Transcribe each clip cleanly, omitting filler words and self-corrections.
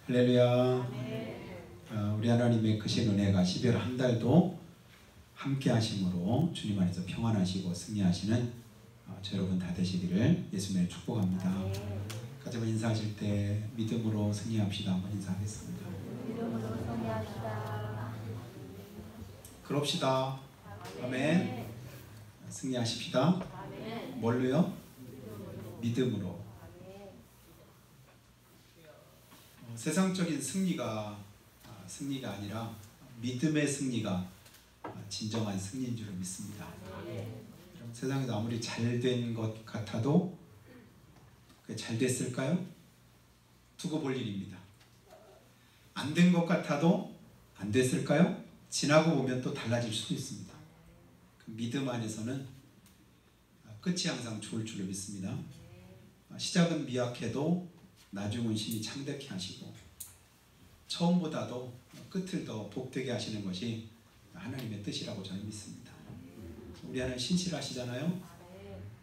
할렐루야. 우리 하나님의 크신 은혜가 12월 한 달도 함께 하심으로 주님 안에서 평안하시고 승리하시는 저 여러분 다 되시기를 예수님의 축복합니다. 같이 한번 인사하실 때 믿음으로 승리합시다. 한번 인사하겠습니다. 믿음으로 승리합시다. 그럽시다. 아멘. 승리하십시다. 뭘로요? 믿음으로. 세상적인 승리가 아니라 믿음의 승리가 진정한 승리인 줄 믿습니다. 세상에서 아무리 잘된 것 같아도 그게 잘 됐을까요? 두고 볼 일입니다. 안 된 것 같아도 안 됐을까요? 지나고 보면 또 달라질 수도 있습니다. 그 믿음 안에서는 끝이 항상 좋을 줄로 믿습니다. 시작은 미약해도 나중은 신이 창대케 하시고 처음보다도 끝을 더 복되게 하시는 것이 하나님의 뜻이라고 저는 믿습니다. 우리 하나님 신실하시잖아요.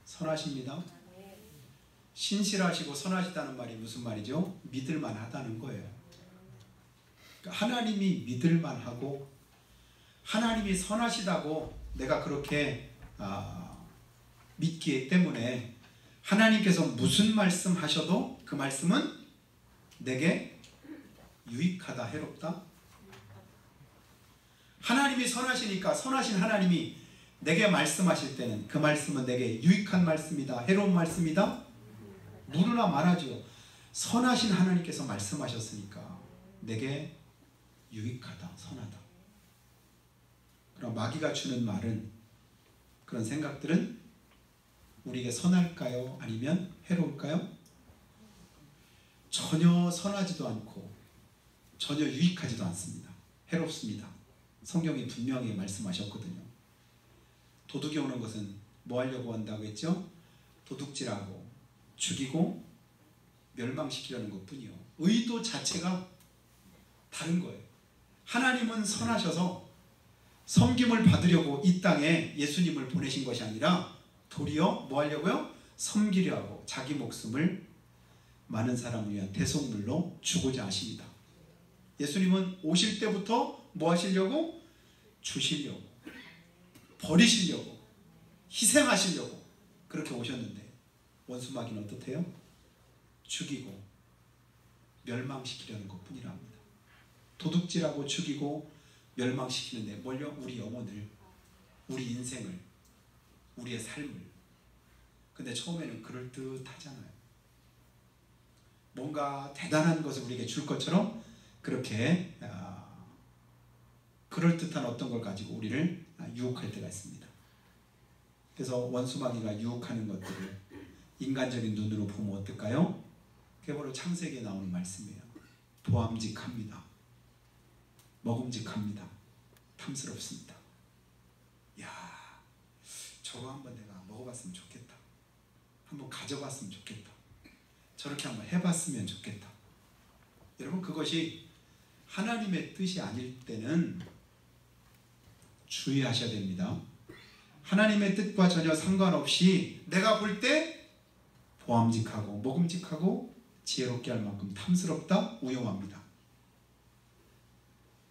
선하십니다. 신실하시고 선하시다는 말이 무슨 말이죠? 믿을만 하다는 거예요. 그러니까 하나님이 믿을만 하고 하나님이 선하시다고 내가 그렇게 믿기 때문에 하나님께서 무슨 말씀 하셔도 그 말씀은 내게 유익하다, 해롭다. 하나님이 선하시니까 선하신 하나님이 내게 말씀하실 때는 그 말씀은 내게 유익한 말씀이다, 해로운 말씀이다. 누구나 말하죠. 선하신 하나님께서 말씀하셨으니까 내게 유익하다, 선하다. 그럼 마귀가 주는 말은, 그런 생각들은 우리에게 선할까요? 아니면 해로울까요? 전혀 선하지도 않고 전혀 유익하지도 않습니다. 해롭습니다. 성경이 분명히 말씀하셨거든요. 도둑이 오는 것은 뭐 하려고 한다고 했죠? 도둑질하고 죽이고 멸망시키려는 것뿐이요. 의도 자체가 다른 거예요. 하나님은 선하셔서 섬김을 받으려고 이 땅에 예수님을 보내신 것이 아니라 도리어 뭐 하려고요? 섬기려 하고 자기 목숨을 많은 사람을 위한 대속물로 주고자 하십니다. 예수님은 오실 때부터 뭐 하시려고? 주시려고, 버리시려고, 희생하시려고 그렇게 오셨는데 원수 마귀는 어떻대요? 죽이고 멸망시키려는 것뿐이라 합니다. 도둑질하고 죽이고 멸망시키는데 뭘요? 우리 영혼을, 우리 인생을, 우리의 삶을. 근데 처음에는 그럴듯하잖아요. 뭔가 대단한 것을 우리에게 줄 것처럼 그렇게 그럴듯한 어떤 걸 가지고 우리를 유혹할 때가 있습니다. 그래서 원수마귀가 유혹하는 것들을 인간적인 눈으로 보면 어떨까요? 그게 바로 창세기에 나오는 말씀이에요. 보암직합니다. 먹음직합니다. 탐스럽습니다. 야, 저거 한번 내가 먹어봤으면 좋겠다. 한번 가져봤으면 좋겠다. 저렇게 한번 해봤으면 좋겠다. 여러분, 그것이 하나님의 뜻이 아닐 때는 주의하셔야 됩니다. 하나님의 뜻과 전혀 상관없이 내가 볼 때 보암직하고 먹음직하고 지혜롭게 할 만큼 탐스럽다, 우용합니다.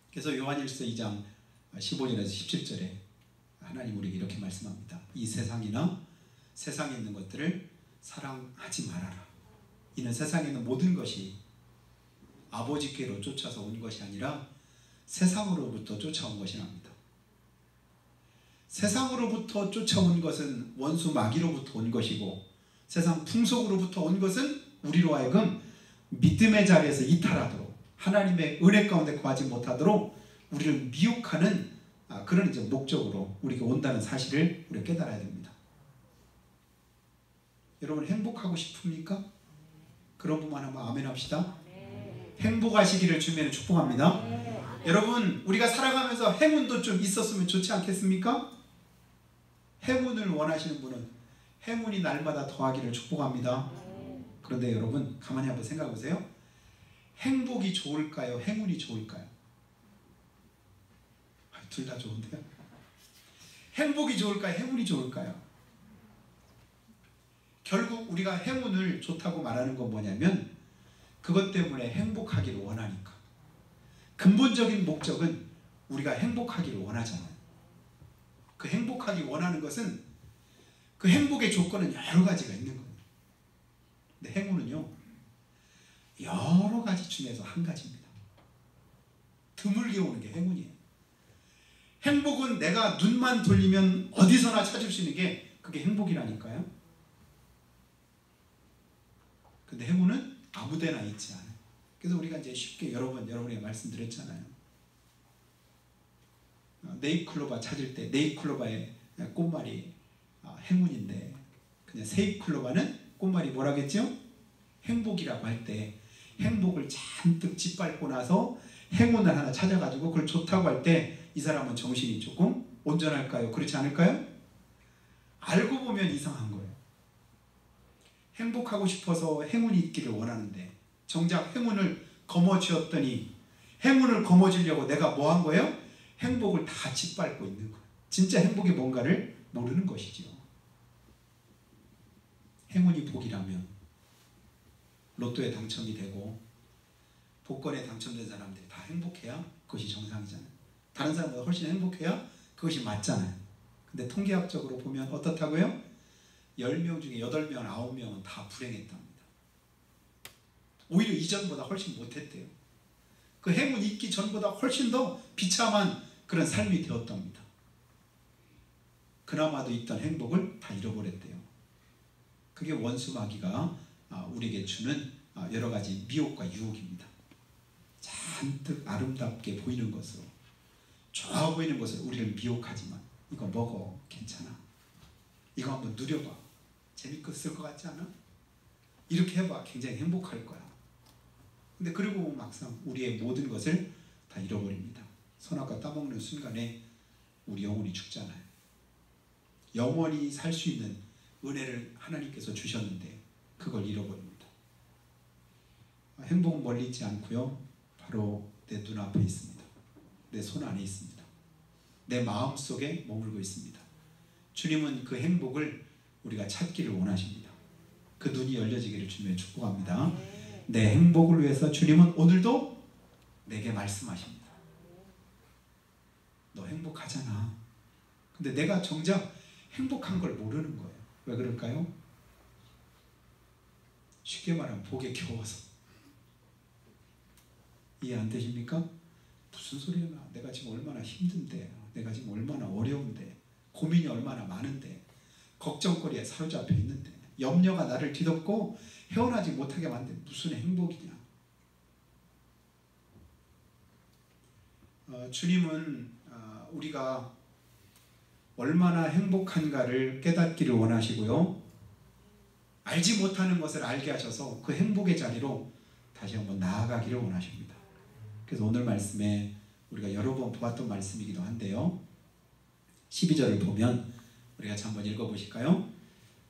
그래서 요한일서 2장 15절에서 17절에 하나님 우리에게 이렇게 말씀합니다. 이 세상이나 세상에 있는 것들을 사랑하지 말아라. 이는 세상에 있는 모든 것이 아버지께로 쫓아서 온 것이 아니라 세상으로부터 쫓아온 것이랍니다. 세상으로부터 쫓아온 것은 원수 마귀로부터 온 것이고 세상 풍속으로부터 온 것은 우리로 하여금 믿음의 자리에서 이탈하도록, 하나님의 은혜 가운데 거하지 못하도록 우리를 미혹하는 그런 이제 목적으로 우리가 온다는 사실을 우리가 깨달아야 됩니다. 여러분, 행복하고 싶습니까? 그런 분만 한번 아멘 합시다. 행복하시기를 주님의 축복합니다. 여러분, 우리가 살아가면서 행운도 좀 있었으면 좋지 않겠습니까? 행운을 원하시는 분은 행운이 날마다 더하기를 축복합니다. 그런데 여러분, 가만히 한번 생각해 보세요. 행복이 좋을까요? 행운이 좋을까요? 둘 다 좋은데요? 행복이 좋을까요? 행운이 좋을까요? 결국 우리가 행운을 좋다고 말하는 건 뭐냐면 그것 때문에 행복하기를 원하니까. 근본적인 목적은 우리가 행복하기를 원하잖아요. 그 행복하기 원하는 것은 그 행복의 조건은 여러 가지가 있는 거예요. 근데 행운은요, 여러 가지 중에서 한 가지입니다. 드물게 오는 게 행운이에요. 행복은 내가 눈만 돌리면 어디서나 찾을 수 있는 게 그게 행복이라니까요. 근데 행운은 아무데나 있지 않아요. 그래서 우리가 이제 쉽게 여러 번 여러분에게 말씀드렸잖아요. 네잎클로바 찾을 때 네잎클로바의 꽃말이 행운인데, 그냥 세잎클로바는 꽃말이 뭐라겠죠? 행복이라고 할 때 행복을 잔뜩 짓밟고 나서 행운을 하나 찾아가지고 그걸 좋다고 할 때 이 사람은 정신이 조금 온전할까요? 그렇지 않을까요? 알고 보면 이상한 거예요. 행복하고 싶어서 행운이 있기를 원하는데 정작 행운을 거머쥐었더니, 행운을 거머쥐려고 내가 뭐 한 거예요? 행복을 다 짓밟고 있는 거예요. 진짜 행복이 뭔가를 모르는 것이죠. 행운이 복이라면 로또에 당첨이 되고 복권에 당첨된 사람들이 다 행복해야 그것이 정상이잖아요. 다른 사람보다 훨씬 행복해야 그것이 맞잖아요. 근데 통계학적으로 보면 어떻다고요? 10명 중에 8명, 9명은 다 불행했답니다. 오히려 이전보다 훨씬 못했대요. 그 행운이 있기 전보다 훨씬 더 비참한 그런 삶이 되었답니다. 그나마도 있던 행복을 다 잃어버렸대요. 그게 원수마귀가 우리에게 주는 여러 가지 미혹과 유혹입니다. 잔뜩 아름답게 보이는 것으로, 좋아 보이는 것으로 우리를 미혹하지만, 이거 먹어, 괜찮아, 이거 한번 누려봐, 재밌을 것 같지 않아? 이렇게 해봐, 굉장히 행복할 거야. 근데 그리고 막상 우리의 모든 것을 다 잃어버립니다. 선악과 따먹는 순간에 우리 영혼이 죽잖아요. 영원히 살 수 있는 은혜를 하나님께서 주셨는데 그걸 잃어버립니다. 행복은 멀리 있지 않고요, 바로 내 눈앞에 있습니다. 내 손 안에 있습니다. 내 마음속에 머물고 있습니다. 주님은 그 행복을 우리가 찾기를 원하십니다. 그 눈이 열려지기를 주님의 축복합니다. 내 행복을 위해서 주님은 오늘도 내게 말씀하십니다. 너 행복하잖아. 근데 내가 정작 행복한 걸 모르는 거예요. 왜 그럴까요? 쉽게 말하면 복에 겨워서. 이해 안 되십니까? 무슨 소리야? 내가 지금 얼마나 힘든데, 내가 지금 얼마나 어려운데, 고민이 얼마나 많은데, 걱정거리에 사로잡혀 있는데, 염려가 나를 뒤덮고 헤어나지 못하게 만든 무슨 행복이냐? 주님은 우리가 얼마나 행복한가를 깨닫기를 원하시고요, 알지 못하는 것을 알게 하셔서 그 행복의 자리로 다시 한번 나아가기를 원하십니다. 그래서 오늘 말씀에 우리가 여러 번 보았던 말씀이기도 한데요, 12절을 보면 우리 같이 한번 읽어보실까요?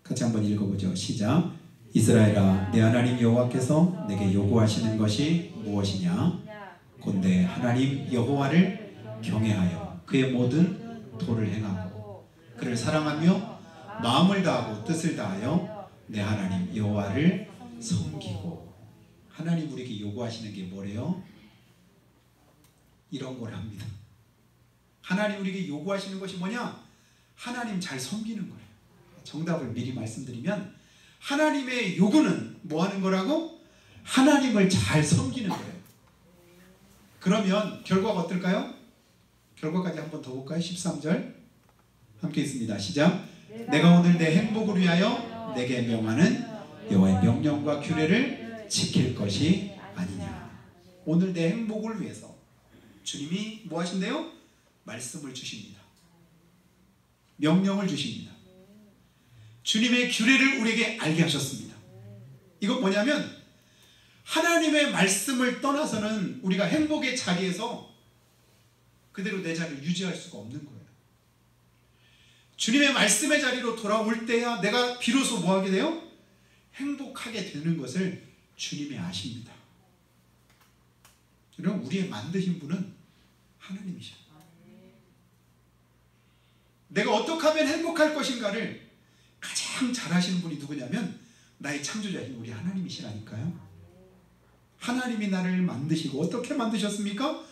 같이 한번 읽어보죠. 시작. 이스라엘아, 내 하나님 여호와께서 내게 요구하시는 것이 무엇이냐? 곧 내 하나님 여호와를 경외하여 그의 모든 도를 행하고 그를 사랑하며 마음을 다하고 뜻을 다하여 내 하나님 여호와를 섬기고. 하나님 우리에게 요구하시는 게 뭐래요? 이런 걸 합니다. 하나님 우리에게 요구하시는 것이 뭐냐? 하나님 잘 섬기는 거예요. 정답을 미리 말씀드리면 하나님의 요구는 뭐 하는 거라고? 하나님을 잘 섬기는 거예요. 그러면 결과가 어떨까요? 결과까지 한번 더 볼까요? 13절 함께 있습니다. 시작. 내가 오늘 내 행복을 위하여 내게 명하는 여호와의 명령과 규례를 지킬 것이 아니냐. 오늘 내 행복을 위해서 주님이 뭐 하신대요? 말씀을 주십니다. 명령을 주십니다. 주님의 규례를 우리에게 알게 하셨습니다. 이건 뭐냐면 하나님의 말씀을 떠나서는 우리가 행복의 자리에서 그대로 내 자리를 유지할 수가 없는 거예요. 주님의 말씀의 자리로 돌아올 때야 내가 비로소 뭐 하게 돼요? 행복하게 되는 것을 주님이 아십니다. 그럼 우리의 만드신 분은 하나님이셔. 내가 어떻게 하면 행복할 것인가를 가장 잘 하시는 분이 누구냐면 나의 창조자인 우리 하나님이시라니까요. 하나님이 나를 만드시고 어떻게 만드셨습니까?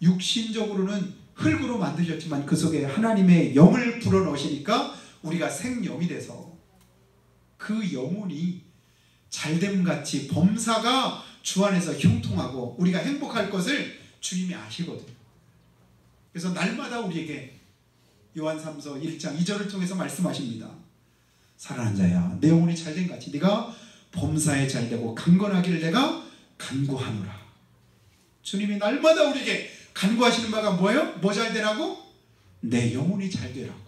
육신적으로는 흙으로 만드셨지만 그 속에 하나님의 영을 불어넣으시니까 우리가 생영이 돼서 그 영혼이 잘됨같이 범사가 주 안에서 형통하고 우리가 행복할 것을 주님이 아시거든요. 그래서 날마다 우리에게 요한 3서 1장 2절을 통해서 말씀하십니다. 사랑하는 자야, 내 영혼이 잘됨같이 네가 범사에 잘되고 강건하기를 내가 간구하노라. 주님이 날마다 우리에게 간구하시는 바가 뭐예요? 뭐 잘되라고? 내 영혼이 잘되라고.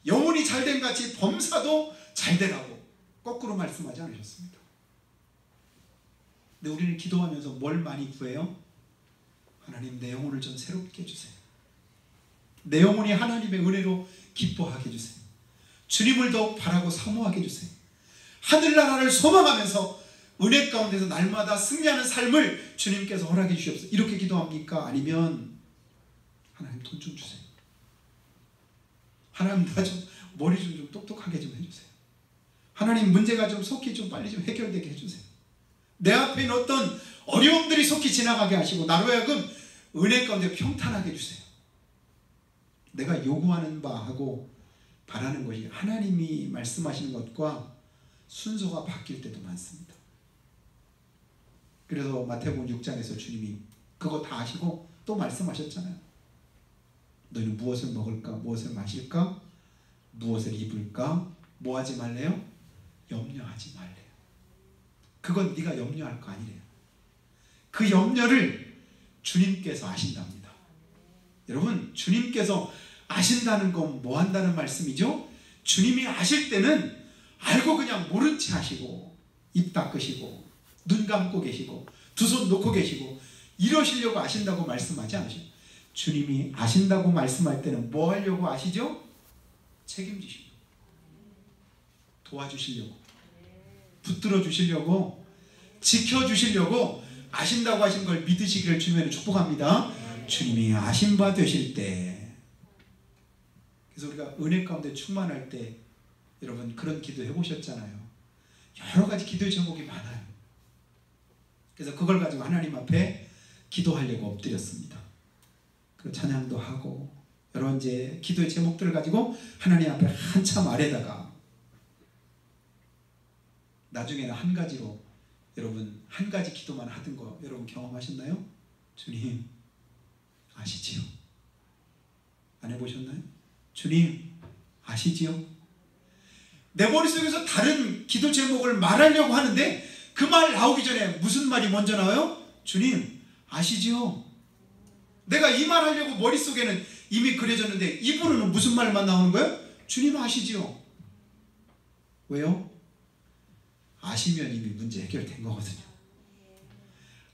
영혼이 잘됨같이 범사도 잘되라고 거꾸로 말씀하지 않으셨습니다. 근데 우리는 기도하면서 뭘 많이 구해요? 하나님, 내 영혼을 좀 새롭게 해주세요. 내 영혼이 하나님의 은혜로 기뻐하게 해주세요. 주님을 더욱 바라고 사모하게 해주세요. 하늘나라를 소망하면서 은혜 가운데서 날마다 승리하는 삶을 주님께서 허락해 주시옵소서. 이렇게 기도합니까? 아니면 하나님 돈 좀 주세요. 하나님 나 좀 머리 좀 똑똑하게 좀 해주세요. 하나님 문제가 좀 속히 좀 빨리 좀 해결되게 해주세요. 내 앞에 있는 어떤 어려움들이 속히 지나가게 하시고 나로 하여금 은혜 가운데 평탄하게 해주세요. 내가 요구하는 바하고 바라는 것이 하나님이 말씀하시는 것과 순서가 바뀔 때도 많습니다. 그래서 마태복음 6장에서 주님이 그거 다 아시고 또 말씀하셨잖아요. 너희는 무엇을 먹을까? 무엇을 마실까? 무엇을 입을까? 뭐 하지 말래요? 염려하지 말래요. 그건 네가 염려할 거 아니래요. 그 염려를 주님께서 아신답니다. 여러분, 주님께서 아신다는 건 뭐 한다는 말씀이죠? 주님이 아실 때는 알고 그냥 모른 채 하시고 입 닦으시고 눈 감고 계시고 두 손 놓고 계시고 이러시려고 아신다고 말씀하지 않으셔요. 주님이 아신다고 말씀할 때는 뭐 하려고 아시죠? 책임지시려고, 도와주시려고, 붙들어 주시려고, 지켜주시려고 아신다고 하신 걸 믿으시기를 주님으로 축복합니다. 주님이 아신 바 되실 때, 그래서 우리가 은혜 가운데 충만할 때 여러분 그런 기도 해보셨잖아요. 여러 가지 기도의 제목이 많아요. 그래서 그걸 가지고 하나님 앞에 기도하려고 엎드렸습니다. 그 찬양도 하고 여러 이제 기도의 제목들을 가지고 하나님 앞에 한참 아래다가 나중에는 한 가지로 여러분 한 가지 기도만 하던 거 여러분 경험하셨나요? 주님 아시지요? 안 해보셨나요? 주님 아시지요? 내 머릿속에서 다른 기도 제목을 말하려고 하는데 그 말 나오기 전에 무슨 말이 먼저 나와요? 주님 아시지요? 내가 이 말 하려고 머릿속에는 이미 그려졌는데 입으로는 무슨 말만 나오는 거예요? 주님 아시지요? 왜요? 아시면 이미 문제 해결된 거거든요.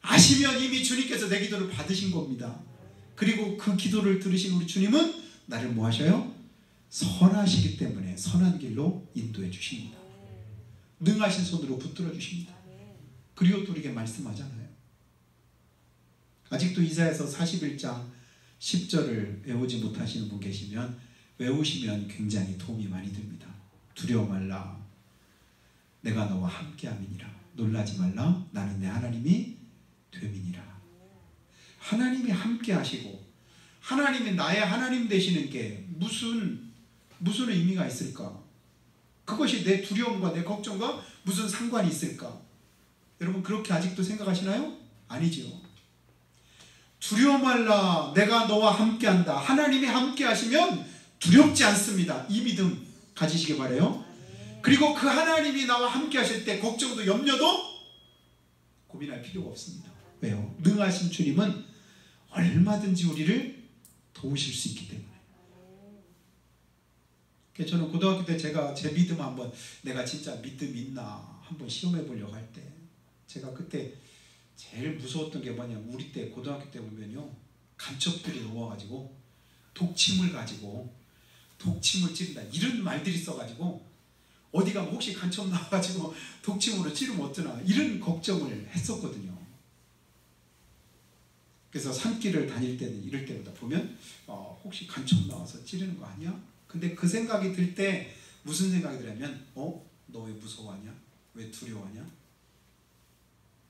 아시면 이미 주님께서 내 기도를 받으신 겁니다. 그리고 그 기도를 들으신 우리 주님은 나를 뭐 하셔요? 선하시기 때문에 선한 길로 인도해 주십니다. 능하신 손으로 붙들어 주십니다. 그리고 또 우리에게 말씀하잖아요. 아직도 이사야서 41장 10절을 외우지 못하시는 분 계시면 외우시면 굉장히 도움이 많이 됩니다. 두려워 말라, 내가 너와 함께함이니라. 놀라지 말라, 나는 내 하나님이 됨이니라. 하나님이 함께 하시고 하나님이 나의 하나님 되시는 게 무슨 의미가 있을까? 그것이 내 두려움과 내 걱정과 무슨 상관이 있을까? 여러분 그렇게 아직도 생각하시나요? 아니죠. 두려워 말라, 내가 너와 함께한다. 하나님이 함께 하시면 두렵지 않습니다. 이 믿음 가지시기 바라요. 그리고 그 하나님이 나와 함께 하실 때 걱정도 염려도 고민할 필요가 없습니다. 왜요? 능하신 주님은 얼마든지 우리를 도우실 수 있기 때문에. 저는 고등학교 때 제가 제 믿음 한번 내가 진짜 믿음 있나 한번 시험해 보려고 할 때 제가 그때 제일 무서웠던 게 뭐냐면 우리 때 고등학교 때 보면요 간첩들이 나와가지고 독침을 가지고 독침을 찌른다 이런 말들이 써가지고 어디 가면 혹시 간첩 나와가지고 독침으로 찌르면 어쩌나 이런 걱정을 했었거든요. 그래서 산길을 다닐 때는 이럴 때마다 보면 혹시 간첩 나와서 찌르는 거 아니야? 근데 그 생각이 들 때 무슨 생각이 들냐면 너 왜 무서워하냐? 왜 두려워하냐?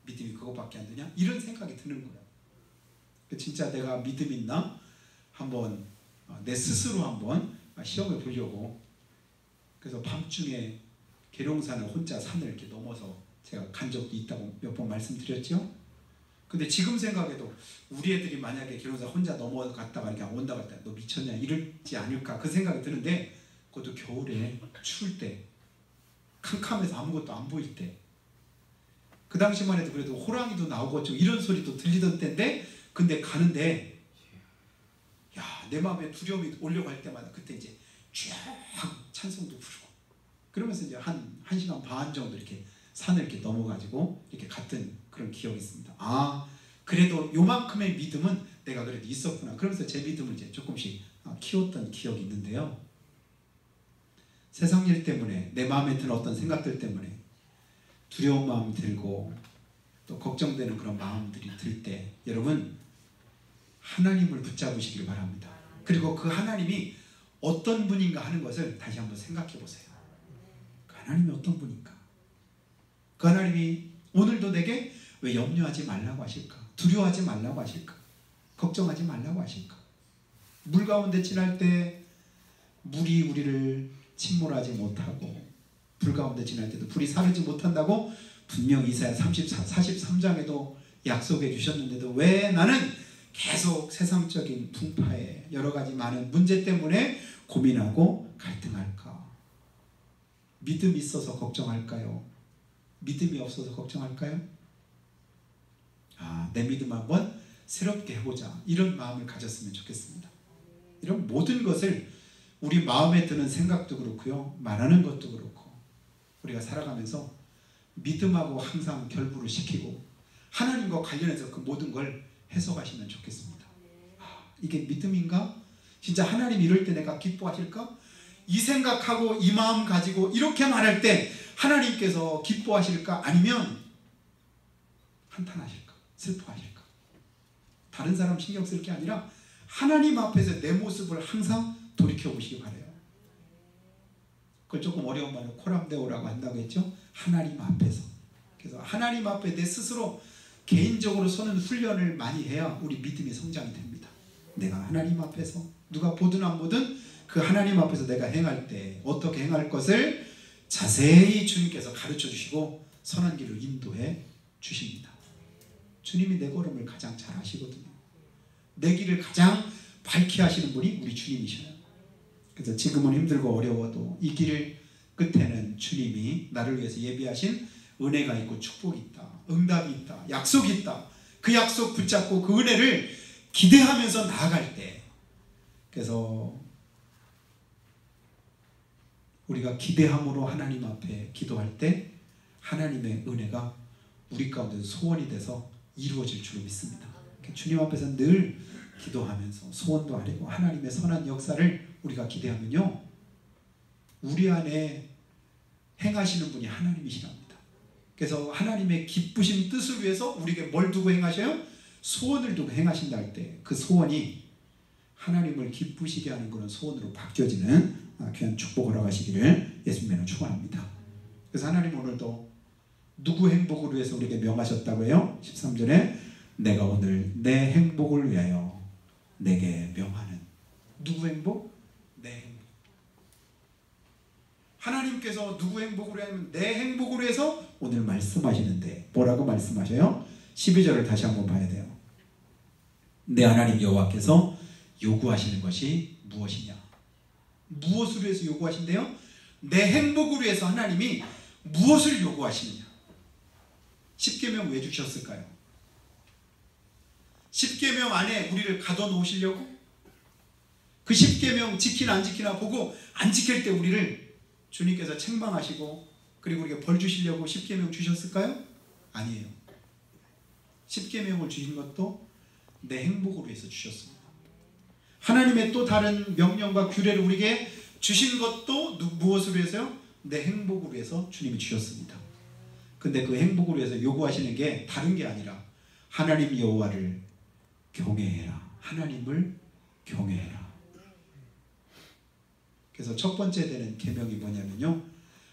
믿음이 그것밖에 안 되냐? 이런 생각이 드는 거야. 진짜 내가 믿음 있나? 한번 내 스스로 한번 시험해 보려고. 그래서 밤중에 계룡산을 혼자 산을 이렇게 넘어서 제가 간 적도 있다고 몇 번 말씀드렸죠. 근데 지금 생각해도 우리 애들이 만약에 계룡산 혼자 넘어갔다가 이렇게 온다 갔다 너 미쳤냐 이러지 않을까 그 생각이 드는데, 그것도 겨울에 추울 때 캄캄해서 아무것도 안 보일 때, 그 당시만 해도 그래도 호랑이도 나오고 좀 이런 소리도 들리던 때인데, 근데 가는데 야, 내 마음에 두려움이 올려갈 때마다 그때 이제 쫙 찬송도 부르고 그러면서 이제 한 1시간 반 정도 이렇게 산을 이렇게 넘어가지고 이렇게 갔던 그런 기억이 있습니다. 아, 그래도 요만큼의 믿음은 내가 그래도 있었구나. 그러면서 제 믿음을 이제 조금씩 키웠던 기억이 있는데요. 세상 일 때문에 내 마음에 드는 어떤 생각들 때문에 두려운 마음이 들고 또 걱정되는 그런 마음들이 들 때 여러분 하나님을 붙잡으시길 바랍니다. 그리고 그 하나님이 어떤 분인가 하는 것을 다시 한번 생각해 보세요. 그 하나님이 어떤 분인가? 그 하나님이 오늘도 내게 왜 염려하지 말라고 하실까? 두려워하지 말라고 하실까? 걱정하지 말라고 하실까? 물 가운데 지날 때 물이 우리를 침몰하지 못하고 불 가운데 지날 때도 불이 사르지 못한다고 분명 이사야 43장에도 약속해 주셨는데도 왜 나는 계속 세상적인 풍파에 여러 가지 많은 문제 때문에 고민하고 갈등할까? 믿음이 있어서 걱정할까요? 믿음이 없어서 걱정할까요? 내 믿음 한번 새롭게 해보자, 이런 마음을 가졌으면 좋겠습니다. 이런 모든 것을 우리 마음에 드는 생각도 그렇고요, 말하는 것도 그렇고 우리가 살아가면서 믿음하고 항상 결부를 시키고 하나님과 관련해서 그 모든 걸 해석하시면 좋겠습니다. 이게 믿음인가? 진짜 하나님 이럴 때 내가 기뻐하실까? 이 생각하고 이 마음 가지고 이렇게 말할 때 하나님께서 기뻐하실까? 아니면 한탄하실까? 슬퍼하실까? 다른 사람 신경 쓸 게 아니라 하나님 앞에서 내 모습을 항상 돌이켜보시기 바라요. 그걸 조금 어려운 말로 코람데오라고 한다고 했죠. 하나님 앞에서. 그래서 하나님 앞에 내 스스로 개인적으로 서는 훈련을 많이 해야 우리 믿음이 성장이 됩니다. 내가 하나님 앞에서 누가 보든 안 보든 그 하나님 앞에서 내가 행할 때 어떻게 행할 것을 자세히 주님께서 가르쳐 주시고 선한 길을 인도해 주십니다. 주님이 내 걸음을 가장 잘 아시거든요. 내 길을 가장 밝게 하시는 분이 우리 주님이셔요. 그래서 지금은 힘들고 어려워도 이 길 끝에는 주님이 나를 위해서 예비하신 은혜가 있고 축복이 있다, 응답이 있다, 약속이 있다. 그 약속 붙잡고 그 은혜를 기대하면서 나아갈 때, 그래서 우리가 기대함으로 하나님 앞에 기도할 때 하나님의 은혜가 우리 가운데 소원이 돼서 이루어질 줄로 믿습니다. 주님 앞에서 늘 기도하면서 소원도 아뢰고 하나님의 선한 역사를 우리가 기대하면요, 우리 안에 행하시는 분이 하나님이시랍니다. 그래서 하나님의 기쁘신 뜻을 위해서 우리에게 뭘 두고 행하셔요? 소원을 두고 행하신다 할 때 그 소원이 하나님을 기쁘시게 하는 그런 소원으로 바뀌어지는 귀한 축복을 허락하시기를 예수님으로 축원합니다. 그래서 하나님 오늘도 누구 행복을 위해서 우리에게 명하셨다고 해요? 13절에 내가 오늘 내 행복을 위하여 내게 명하는. 누구 행복? 내 행복. 하나님께서 누구 행복을 위하면 내 행복을 위해서 오늘 말씀하시는데 뭐라고 말씀하셔요? 12절을 다시 한번 봐야 돼요. 내 하나님 여호와께서 요구하시는 것이 무엇이냐? 무엇을 위해서 요구하신대요? 내 행복을 위해서 하나님이 무엇을 요구하시느냐? 십계명 왜 주셨을까요? 십계명 안에 우리를 가둬놓으시려고? 그 십계명 지키나 안 지키나 보고 안 지킬 때 우리를 주님께서 책망하시고 그리고 우리에게 벌 주시려고 십계명 주셨을까요? 아니에요. 십계명을 주신 것도 내 행복을 위해서 주셨습니다. 하나님의 또 다른 명령과 규례를 우리에게 주신 것도 무엇을 위해서요? 내 행복을 위해서 주님이 주셨습니다. 근데 그 행복을 위해서 요구하시는 게 다른 게 아니라 하나님 여호와를 경외해라. 하나님을 경외해라. 그래서 첫 번째 되는 계명이 뭐냐면요,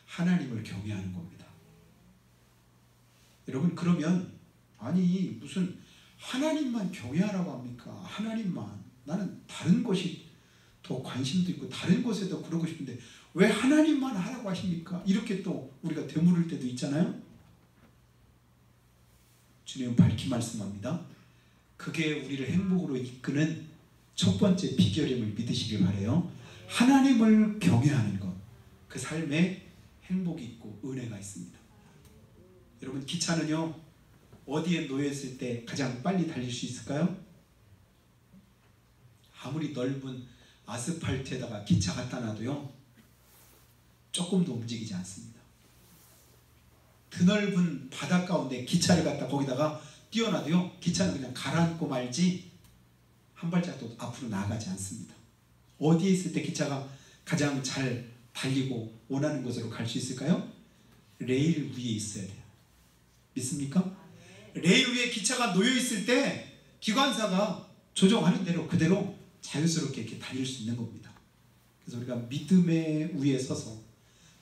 하나님을 경외하는 겁니다. 여러분, 그러면 아니 무슨 하나님만 경외하라고 합니까? 하나님만. 나는 다른 것이 더 관심도 있고 다른 곳에도 그러고 싶은데 왜 하나님만 하라고 하십니까? 이렇게 또 우리가 되물을 때도 있잖아요. 주님은 밝히 말씀합니다. 그게 우리를 행복으로 이끄는 첫 번째 비결임을 믿으시길 바라요. 하나님을 경외하는 것, 그 삶에 행복이 있고 은혜가 있습니다. 여러분, 기차는요 어디에 놓여있을 때 가장 빨리 달릴 수 있을까요? 아무리 넓은 아스팔트에다가 기차 갖다 놔도요 조금도 움직이지 않습니다. 드넓은 바다 가운데 기차를 갖다 거기다가 띄워놔도요 기차는 그냥 가라앉고 말지 한 발짝도 앞으로 나아가지 않습니다. 어디에 있을 때 기차가 가장 잘 달리고 원하는 곳으로 갈 수 있을까요? 레일 위에 있어야 돼요. 믿습니까? 레일 위에 기차가 놓여 있을 때 기관사가 조정하는 대로 그대로 자유스럽게 이렇게 달릴 수 있는 겁니다. 그래서 우리가 믿음의 위에 서서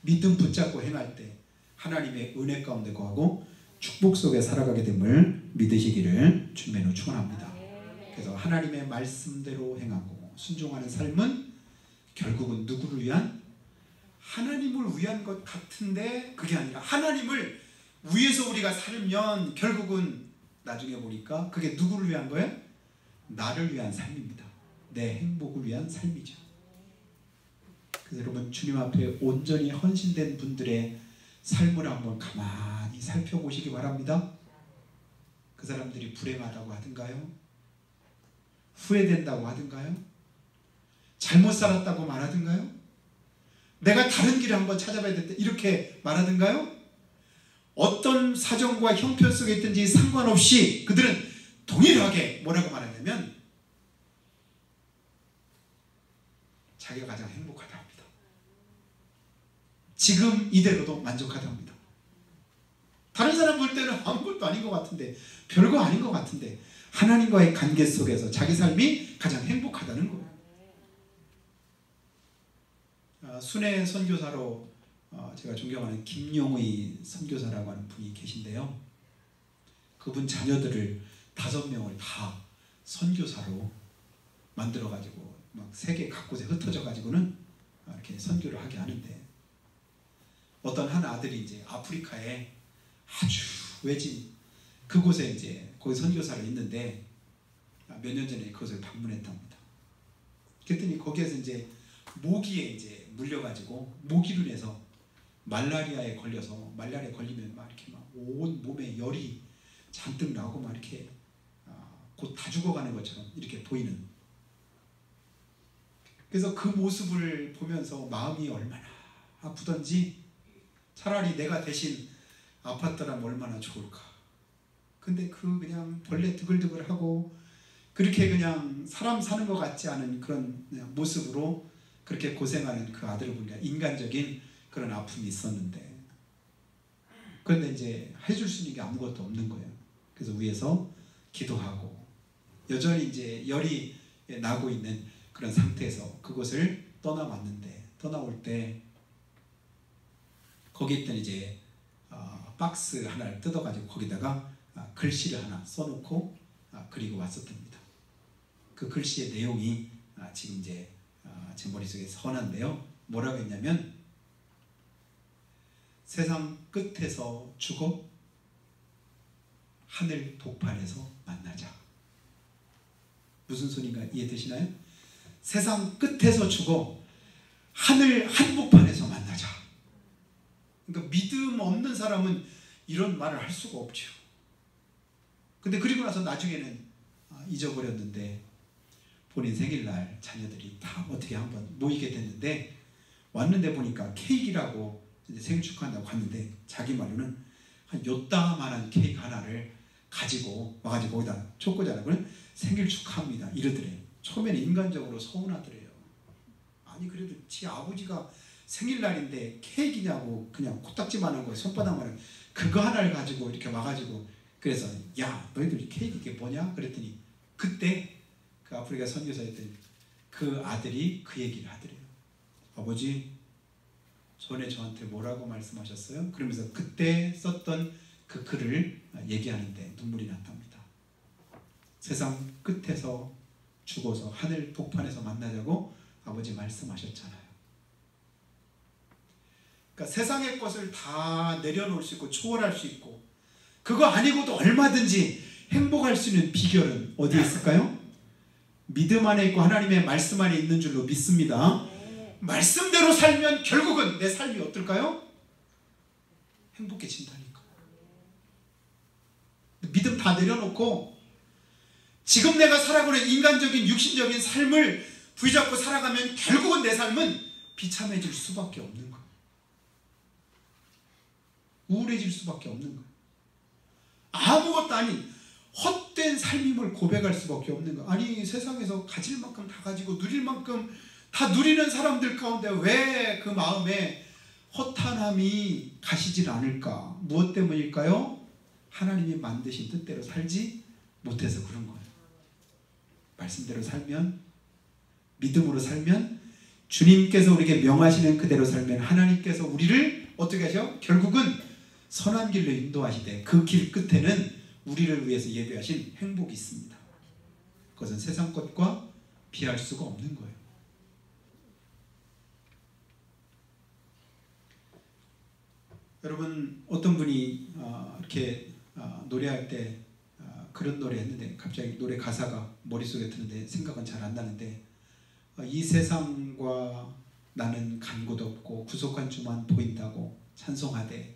믿음 붙잡고 행할 때 하나님의 은혜 가운데 거하고 축복 속에 살아가게 됨을 믿으시기를 주님으로 축원합니다. 그래서 하나님의 말씀대로 행하고 순종하는 삶은 결국은 누구를 위한? 하나님을 위한 것 같은데 그게 아니라 하나님을 위해서 우리가 살면 결국은 나중에 보니까 그게 누구를 위한 거예요? 나를 위한 삶입니다. 내 행복을 위한 삶이죠. 그래서 여러분, 주님 앞에 온전히 헌신된 분들의 삶을 한번 가만히 살펴보시기 바랍니다. 그 사람들이 불행하다고 하든가요? 후회된다고 하든가요? 잘못 살았다고 말하든가요? 내가 다른 길을 한번 찾아봐야 된다 이렇게 말하든가요? 어떤 사정과 형편 속에 있든지 상관없이 그들은 동일하게 뭐라고 말하냐면 자기가 가장 행복하다 합니다. 지금 이대로도 만족하다 합니다. 다른 사람 볼 때는 아무것도 아닌 것 같은데 별거 아닌 것 같은데 하나님과의 관계 속에서 자기 삶이 가장 행복하다는 거예요. 순회 선교사로 제가 존경하는 김용의 선교사라고 하는 분이 계신데요. 그분 자녀들을 5명을 다 선교사로 만들어가지고 막 세계 각곳에 흩어져가지고는 이렇게 선교를 하게 하는데 어떤 한 아들이 이제 아프리카에 아주 외진 그곳에 이제 거기 선교사로 있는데 몇 년 전에 그것을 방문했답니다. 그랬더니 거기에서 이제 모기에 이제 물려가지고 모기로 인해서 말라리아에 걸려서 말라리아에 걸리면 막 이렇게 막 온 몸에 열이 잔뜩 나고 막 이렇게 곧 다 죽어가는 것처럼 이렇게 보이는. 그래서 그 모습을 보면서 마음이 얼마나 아프던지 차라리 내가 대신 아팠더라면 얼마나 좋을까. 근데 그 그냥 벌레 드글드글하고 그렇게 그냥 사람 사는 것 같지 않은 그런 모습으로 그렇게 고생하는 그 아들을 보니까 인간적인 그런 아픔이 있었는데 그런데 이제 해줄 수 있는 게 아무것도 없는 거예요. 그래서 위에서 기도하고 여전히 이제 열이 나고 있는 그런 상태에서 그곳을 떠나왔는데 떠나올 때 거기 있던 이제 박스 하나를 뜯어가지고 거기다가 글씨를 하나 써놓고 그리고 왔었답니다. 그 글씨의 내용이 지금 이제 제 머릿속에 선한데요. 뭐라고 했냐면 세상 끝에서 죽어 하늘 독판에서 만나자. 무슨 소리인가 이해되시나요? 세상 끝에서 죽어 하늘 한복판에서 만나자. 그러니까 믿음 없는 사람은 이런 말을 할 수가 없죠. 근데 그리고 나서 나중에는 잊어버렸는데 본인 생일날 자녀들이 다 어떻게 한번 모이게 됐는데 왔는데 보니까 케이크라고 이제 생일 축하한다고 갔는데 자기 말로는 한 요따만한 케이크 하나를 가지고 와가지고 거기다 줬고잖아요. 생일 축하합니다 이러더래요. 처음에는 인간적으로 서운하더래요. 아니 그래도 지 아버지가 생일날인데 케이크냐고 그냥 코딱지만한 거에 손바닥만한 그거 하나를 가지고 이렇게 와가지고 그래서 야 너희들 케이크 이게 뭐냐 그랬더니 그때 그 아프리카 선교사였더니 그 아들이 그 얘기를 하더래요. 아버지 전에 저한테 뭐라고 말씀하셨어요? 그러면서 그때 썼던 그 글을 얘기하는데 눈물이 났답니다. 세상 끝에서 죽어서 하늘 복판에서 만나자고 아버지 말씀하셨잖아요. 그러니까 세상의 것을 다 내려놓을 수 있고 초월할 수 있고 그거 아니고도 얼마든지 행복할 수 있는 비결은 어디에 있을까요? 믿음 안에 있고 하나님의 말씀 안에 있는 줄로 믿습니다. 말씀대로 살면 결국은 내 삶이 어떨까요? 행복해진다니까. 믿음 다 내려놓고 지금 내가 살아가는 인간적인 육신적인 삶을 부여잡고 살아가면 결국은 내 삶은 비참해질 수밖에 없는 거예요. 우울해질 수밖에 없는 거예요. 아무것도 아닌 헛된 삶임을 고백할 수밖에 없는 거예요. 아니 세상에서 가질 만큼 다 가지고 누릴 만큼 다 누리는 사람들 가운데 왜 그 마음에 허탄함이 가시질 않을까? 무엇 때문일까요? 하나님이 만드신 뜻대로 살지 못해서 그런 거예요. 말씀대로 살면, 믿음으로 살면, 주님께서 우리에게 명하시는 그대로 살면 하나님께서 우리를 어떻게 하셔? 결국은 선한 길로 인도하시되 그 길 끝에는 우리를 위해서 예배하신 행복이 있습니다. 그것은 세상 것과 비할 수가 없는 거예요. 여러분 어떤 분이 이렇게 노래할 때 그런 노래 했는데 갑자기 노래 가사가 머릿속에 드는데 생각은 잘 안 나는데 이 세상과 나는 간 곳 없고 구속한 주만 보인다고 찬송하되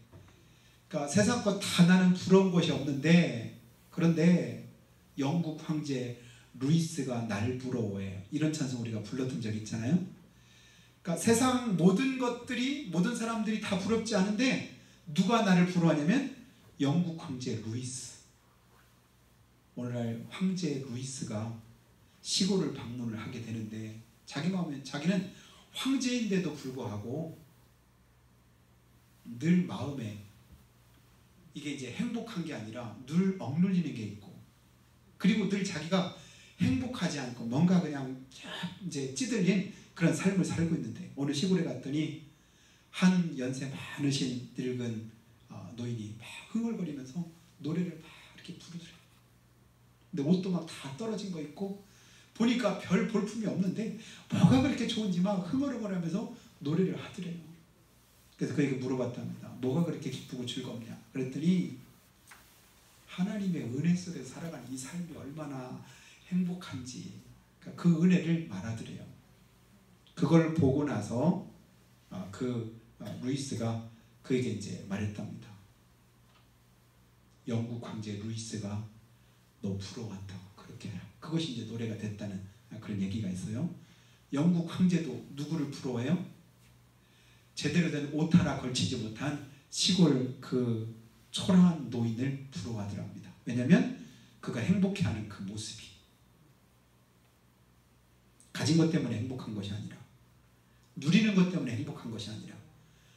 그러니까 세상 것 다 나는 부러운 것이 없는데 그런데 영국 황제 루이스가 날 부러워해 이런 찬송 우리가 불렀던 적이 있잖아요. 그러니까 세상 모든 것들이 모든 사람들이 다 부럽지 않은데 누가 나를 부러워하냐면 영국 황제 루이스. 오늘날 황제 루이스가 시골을 방문을 하게 되는데 자기 마음에 자기는 황제인데도 불구하고 늘 마음에 이게 이제 행복한 게 아니라 늘 억눌리는 게 있고 그리고 늘 자기가 행복하지 않고 뭔가 그냥 이제 찌들린 그런 삶을 살고 있는데 어느 시골에 갔더니 한 연세 많으신 늙은 노인이 막 흥얼거리면서 노래를 막 이렇게 부르더래요. 근데 옷도 막 다 떨어진 거 있고 보니까 별 볼품이 없는데 뭐가 그렇게 좋은지 막 흥얼흥얼하면서 노래를 하더래요. 그래서 그에게 물어봤답니다. 뭐가 그렇게 기쁘고 즐겁냐? 그랬더니 하나님의 은혜 속에서 살아가는 이 삶이 얼마나 행복한지 그러니까 그 은혜를 말하더래요. 그걸 보고 나서 루이스가 그에게 이제 말했답니다. 영국 황제 루이스가 너 부러워한다고 그렇게 해라. 그것이 이제 노래가 됐다는 그런 얘기가 있어요. 영국 황제도 누구를 부러워해요? 제대로 된 옷 하나 걸치지 못한 시골 그 초라한 노인을 부러워하더랍니다. 왜냐하면 그가 행복해하는 그 모습이 가진 것 때문에 행복한 것이 아니라 누리는 것 때문에 행복한 것이 아니라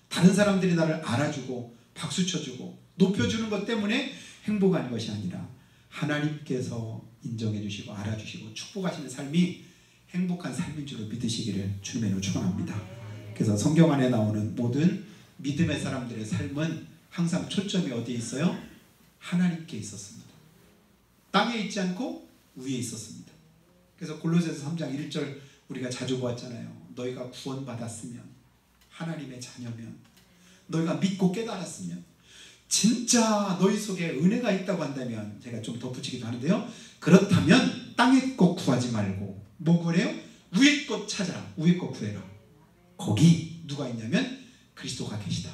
다른 사람들이 나를 알아주고 박수쳐주고 높여주는 것 때문에 행복한 것이 아니라 하나님께서 인정해 주시고 알아주시고 축복하시는 삶이 행복한 삶인 줄로 믿으시기를 주님의 이름으로 축원합니다. 그래서 성경 안에 나오는 모든 믿음의 사람들의 삶은 항상 초점이 어디에 있어요? 하나님께 있었습니다. 땅에 있지 않고 위에 있었습니다. 그래서 골로새서 3장 1절 우리가 자주 보았잖아요. 너희가 구원받았으면 하나님의 자녀면 너희가 믿고 깨달았으면 진짜 너희 속에 은혜가 있다고 한다면 제가 좀 덧붙이기도 하는데요. 그렇다면 땅의 것 구하지 말고 뭐 구해요? 위의 것 찾아라. 위의 것 구해라. 거기 누가 있냐면 그리스도가 계시다.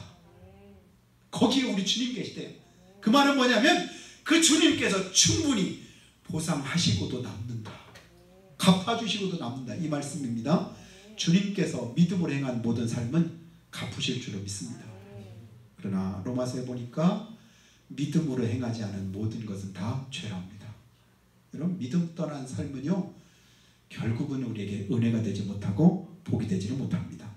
거기에 우리 주님 계시대요. 그 말은 뭐냐면 그 주님께서 충분히 보상하시고도 남는다. 갚아주시고도 남는다. 이 말씀입니다. 주님께서 믿음으로 행한 모든 삶은 갚으실 줄로 믿습니다. 그러나 로마서에 보니까 믿음으로 행하지 않은 모든 것은 다 죄랍니다. 여러분 믿음 떠난 삶은요 결국은 우리에게 은혜가 되지 못하고 복이 되지는 못합니다.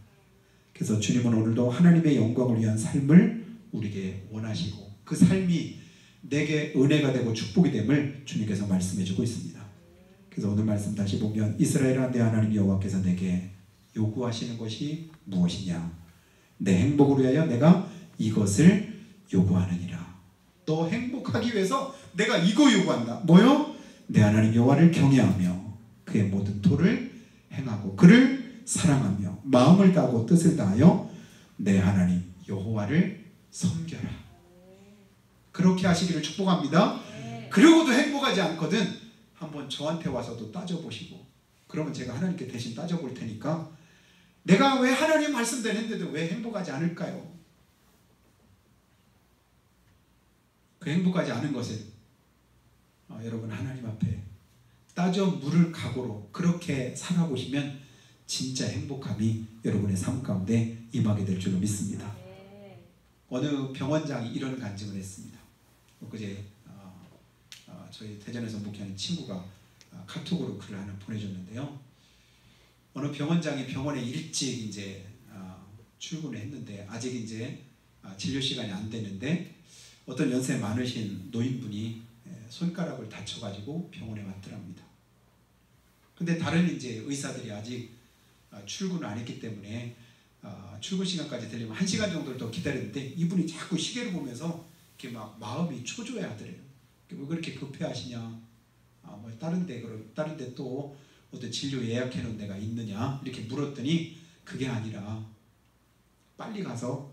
그래서 주님은 오늘도 하나님의 영광을 위한 삶을 우리에게 원하시고 그 삶이 내게 은혜가 되고 축복이 됨을 주님께서 말씀해 주고 있습니다. 그래서 오늘 말씀 다시 보면 이스라엘아 내 하나님 여호와께서 내게 요구하시는 것이 무엇이냐? 내 행복을 위하여 내가 이것을 요구하느니라. 너 행복하기 위해서 내가 이거 요구한다. 뭐요? 내 하나님 여호와를 경외하며 그의 모든 도를 행하고 그를 사랑하며 마음을 다하고 뜻을 다하여 내 하나님 여호와를 섬겨라. 그렇게 하시기를 축복합니다. 그러고도 행복하지 않거든 한번 저한테 와서도 따져보시고, 그러면 제가 하나님께 대신 따져볼 테니까 내가 왜 하나님 말씀드렸는데도 왜 행복하지 않을까요? 그 행복하지 않은 것을 여러분 하나님 앞에 따져 물을 각오로 그렇게 살아보시면 진짜 행복함이 여러분의 삶 가운데 임하게 될 줄로 믿습니다. 어느 병원장이 이런 간증을 했습니다. 엊그제 저희 대전에서 목회하는 친구가 카톡으로 글을 하나 보내줬는데요. 어느 병원장이 병원에 일찍 이제 출근을 했는데 아직 이제 진료 시간이 안 됐는데 어떤 연세 많으신 노인분이 손가락을 다쳐가지고 병원에 왔더랍니다. 근데 다른 이제 의사들이 아직 출근을 안 했기 때문에 출근 시간까지 되려면 1시간 정도를 더 기다렸는데 이분이 자꾸 시계를 보면서 이렇게 막 마음이 초조해하더래요. 왜 그렇게 급해하시냐? 뭐 다른 데 또 어떤 진료 예약해 놓은 데가 있느냐? 이렇게 물었더니 그게 아니라 빨리 가서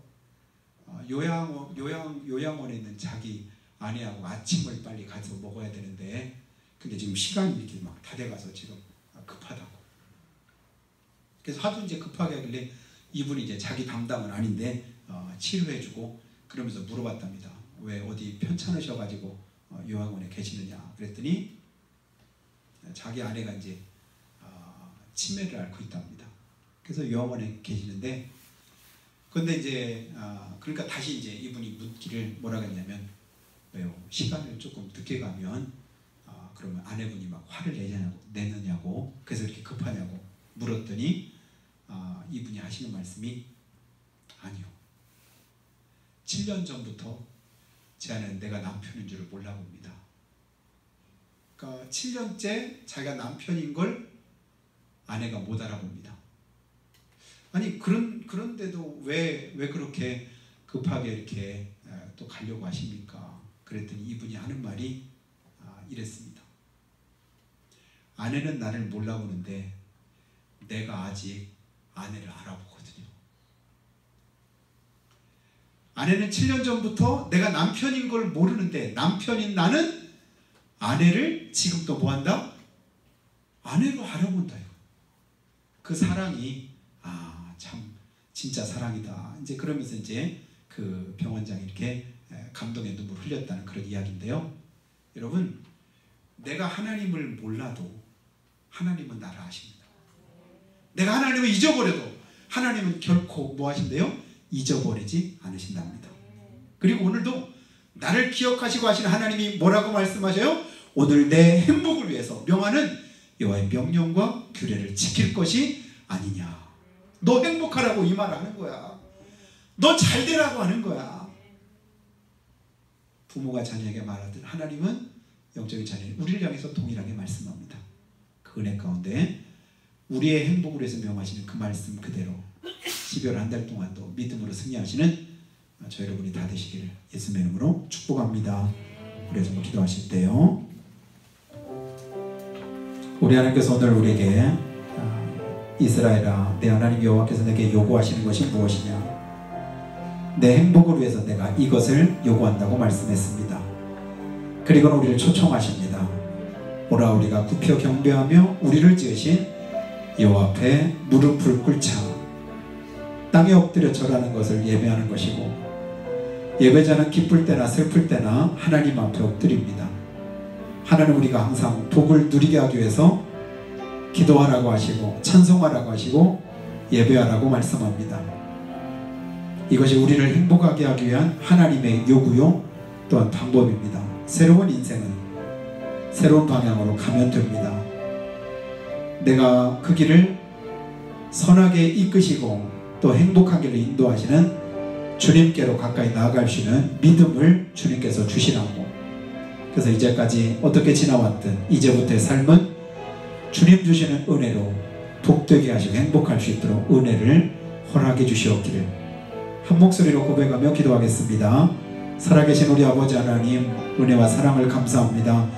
요양원에 있는 자기 아내하고 아침을 빨리 가서 먹어야 되는데 근데 지금 시간이 이렇게 막 다 돼가서 지금 급하다고. 그래서 하도 이제 급하게 하길래 이분이 이제 자기 담당은 아닌데 치료해주고 그러면서 물어봤답니다. 왜 어디 편찮으셔가지고 요양원에 계시느냐 그랬더니 자기 아내가 이제 치매를 앓고 있답니다. 그래서 요양원에 계시는데 근데 이제 그러니까 다시 이제 이분이 묻기를 뭐라고 했냐면 왜요? 시간을 조금 늦게 가면 그러면 아내분이 막 화를 내느냐고 그래서 이렇게 급하냐고 물었더니 이분이 하시는 말씀이 아니요. 7년 전부터 제 아내는 내가 남편인 줄을 몰라 봅니다. 그러니까 7년째 자기가 남편인 걸 아내가 못 알아봅니다. 아니 그런데도 왜 그렇게 급하게 이렇게 또 가려고 하십니까? 그랬더니 이분이 하는 말이 이랬습니다. 아내는 나를 몰라보는데 내가 아직 아내를 알아보거든요. 아내는 7년 전부터 내가 남편인 걸 모르는데 남편인 나는 아내를 지금 또 뭐한다? 아내로 알아본다. 그 사랑이 참 진짜 사랑이다. 이제 그러면서 이제 그 병원장이 이렇게 감동의 눈물 흘렸다는 그런 이야기인데요. 여러분, 내가 하나님을 몰라도 하나님은 나를 아십니다. 내가 하나님을 잊어버려도 하나님은 결코 뭐 하신대요? 잊어버리지 않으신답니다. 그리고 오늘도 나를 기억하시고 하시는 하나님이 뭐라고 말씀하셔요? 오늘 내 행복을 위해서 명하는 여호와의 명령과 규례를 지킬 것이 아니냐. 너 행복하라고 이 말을 하는 거야. 너 잘 되라고 하는 거야. 부모가 자녀에게 말하듯 하나님은 영적인 자녀인 우리를 향해서 동일하게 말씀합니다. 그 은혜 가운데 우리의 행복을 위해서 명하시는 그 말씀 그대로 12월 한 달 동안도 믿음으로 승리하시는 저 여러분이 다 되시기를 예수님의 이름으로 축복합니다. 우리 정말 기도하실 때요. 우리 하나님께서 오늘 우리에게 이스라엘아 내 하나님 여호와께서 내게 요구하시는 것이 무엇이냐? 내 행복을 위해서 내가 이것을 요구한다고 말씀했습니다. 그리고는 우리를 초청하십니다. 오라 우리가 굽혀 경배하며 우리를 지으신 여호와 앞에 무릎을 꿇자. 땅에 엎드려 절하는 것을 예배하는 것이고 예배자는 기쁠 때나 슬플 때나 하나님 앞에 엎드립니다. 하나님 우리가 항상 복을 누리게 하기 위해서 기도하라고 하시고 찬송하라고 하시고 예배하라고 말씀합니다. 이것이 우리를 행복하게 하기 위한 하나님의 요구요 또한 방법입니다. 새로운 인생은 새로운 방향으로 가면 됩니다. 내가 그 길을 선하게 이끄시고 또 행복한 길로 인도하시는 주님께로 가까이 나아갈 수 있는 믿음을 주님께서 주시라고. 그래서 이제까지 어떻게 지나왔든 이제부터의 삶은 주님 주시는 은혜로 복되게 하시고 행복할 수 있도록 은혜를 허락해 주시옵기를 한 목소리로 고백하며 기도하겠습니다. 살아계신 우리 아버지 하나님, 은혜와 사랑을 감사합니다.